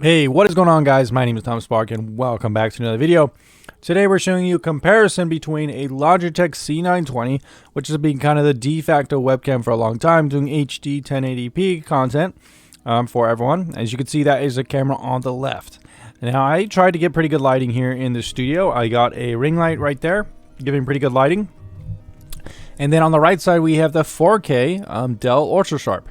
Hey, what is going on, guys? My name is Tom Spark and welcome back to another video. Today we're showing you a comparison between a Logitech C920, which has been kind of the de facto webcam for a long time, doing HD 1080p content for everyone. As you can see, that is a camera on the left. Now, I tried to get pretty good lighting here in the studio. I got a ring light right there, giving pretty good lighting. And then on the right side, we have the 4K Dell Ultrasharp.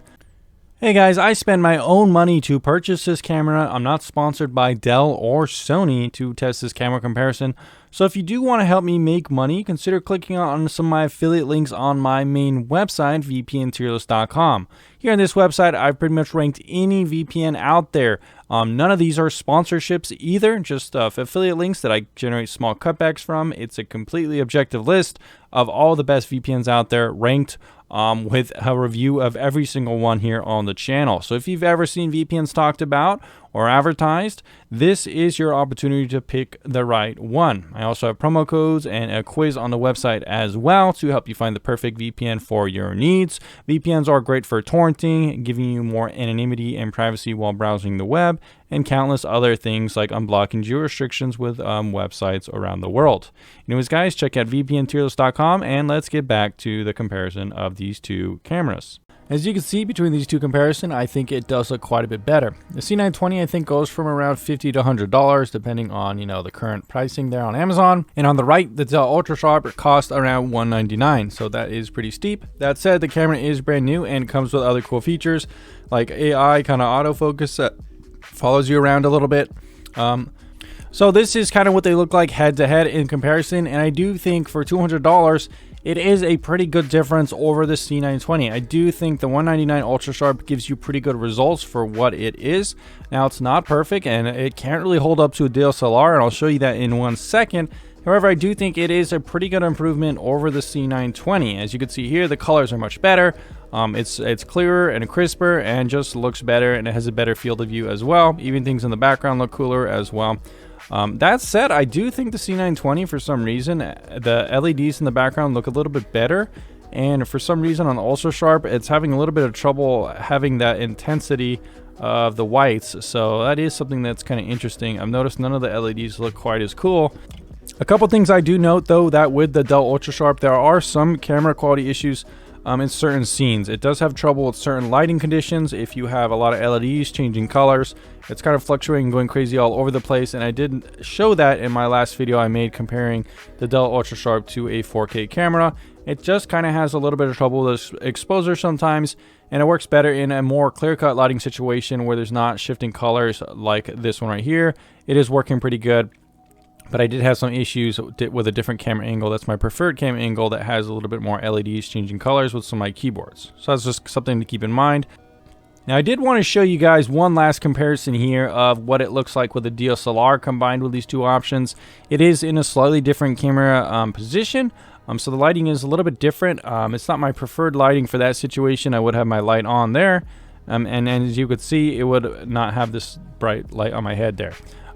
Hey guys, I spend my own money to purchase this camera. I'm not sponsored by Dell or Sony to test this camera comparison. So if you do want to help me make money, consider clicking on some of my affiliate links on my main website, vpntierlist.com. Here on this website, I've pretty much ranked any VPN out there. None of these are sponsorships either, just affiliate links that I generate small cutbacks from. It's a completely objective list of all the best VPNs out there, ranked with a review of every single one here on the channel. So if you've ever seen VPNs talked about or advertised, this is your opportunity to pick the right one. I also have promo codes and a quiz on the website as well to help you find the perfect VPN for your needs. VPNs are great for torrenting, giving you more anonymity and privacy while browsing the web, and countless other things like unblocking geo restrictions with websites around the world. Anyways, guys, check out vpntierlist.com and let's get back to the comparison of these two cameras. As you can see between these two comparisons, I think it does look quite a bit better. The C920 I think goes from around $50 to $100 depending on, the current pricing there on Amazon. And on the right, the Dell Ultrasharp costs around $199, so that is pretty steep. That said, the camera is brand new and comes with other cool features like AI kind of autofocus that follows you around a little bit. So this is kind of what they look like head to head in comparison, and I do think for $200 it is a pretty good difference over the C920. I do think the $199 Ultrasharp gives you pretty good results for what it is. Now, it's not perfect and it can't really hold up to a DLSR, and I'll show you that in 1 second. However, I do think it is a pretty good improvement over the C920. As you can see here, the colors are much better. It's clearer and crisper and just looks better, and it has a better field of view as well. Even things in the background look cooler as well. That said, I do think the C920, for some reason, the LEDs in the background look a little bit better. And for some reason on the Ultrasharp, it's having a little bit of trouble having that intensity of the whites. So that is something that's kind of interesting. I've noticed none of the LEDs look quite as cool. A couple things I do note, though, that with the Dell Ultrasharp, there are some camera quality issues in certain scenes. It does have trouble with certain lighting conditions. If you have a lot of LEDs changing colors, it's kind of fluctuating, going crazy all over the place. And I did show that in my last video I made comparing the Dell Ultrasharp to a 4K camera. It just kind of has a little bit of trouble with exposure sometimes, and it works better in a more clear-cut lighting situation where there's not shifting colors like this one right here. It is working pretty good. But I did have some issues with a different camera angle. That's my preferred camera angle that has a little bit more LEDs changing colors with some of my keyboards. So that's just something to keep in mind. Now, I did want to show you guys one last comparison here of what it looks like with a DSLR combined with these two options. It is in a slightly different camera position. So the lighting is a little bit different. It's not my preferred lighting for that situation. I would have my light on there. And as you could see, it would not have this bright light on my head there.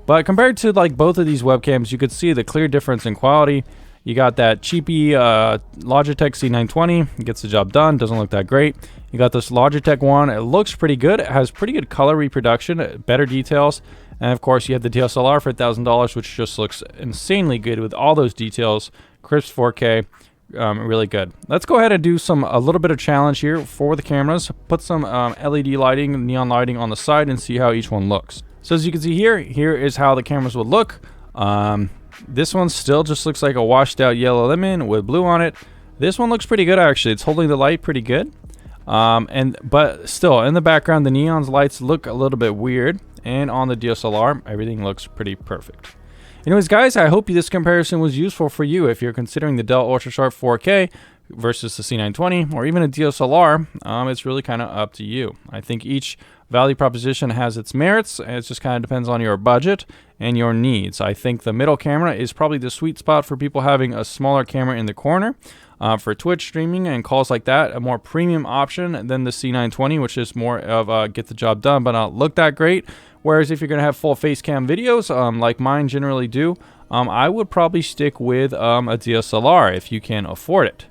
But compared to like both of these webcams, you could see the clear difference in quality. You got that cheapy Logitech C920. It gets the job done. Doesn't look that great. You got this Logitech one. It looks pretty good. It has pretty good color reproduction, better details. And of course, you have the DSLR for $1,000, which just looks insanely good with all those details. Crisp 4K. Really good. Let's go ahead and do a little bit of challenge here for the cameras. Put some LED lighting, neon lighting on the side, and see how each one looks. So as you can see here is how the cameras would look. This one still just looks like a washed out yellow lemon with blue on it. This one looks pretty good, actually. It's holding the light pretty good. But still, in the background, the neon lights look a little bit weird. And on the DSLR, everything looks pretty perfect. Anyways, guys, I hope this comparison was useful for you if you're considering the Dell Ultrasharp 4K versus the C920 or even a DSLR. It's really kind of up to you. I think each value proposition has its merits, and it just kind of depends on your budget and your needs. I think the middle camera is probably the sweet spot for people having a smaller camera in the corner. For Twitch streaming and calls like that, a more premium option than the C920, which is more of a get the job done but not look that great. Whereas if you're going to have full face cam videos, like mine generally do, I would probably stick with a DSLR if you can afford it.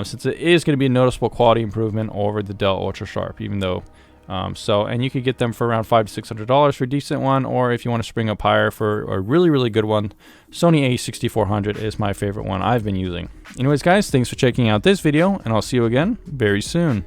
Since it is going to be a noticeable quality improvement over the Dell Ultrasharp, even though And you could get them for around $500 to $600 for a decent one, or if you want to spring up higher for a really, really good one, Sony a6400 is my favorite one I've been using. Anyways, guys, thanks for checking out this video, and I'll see you again very soon.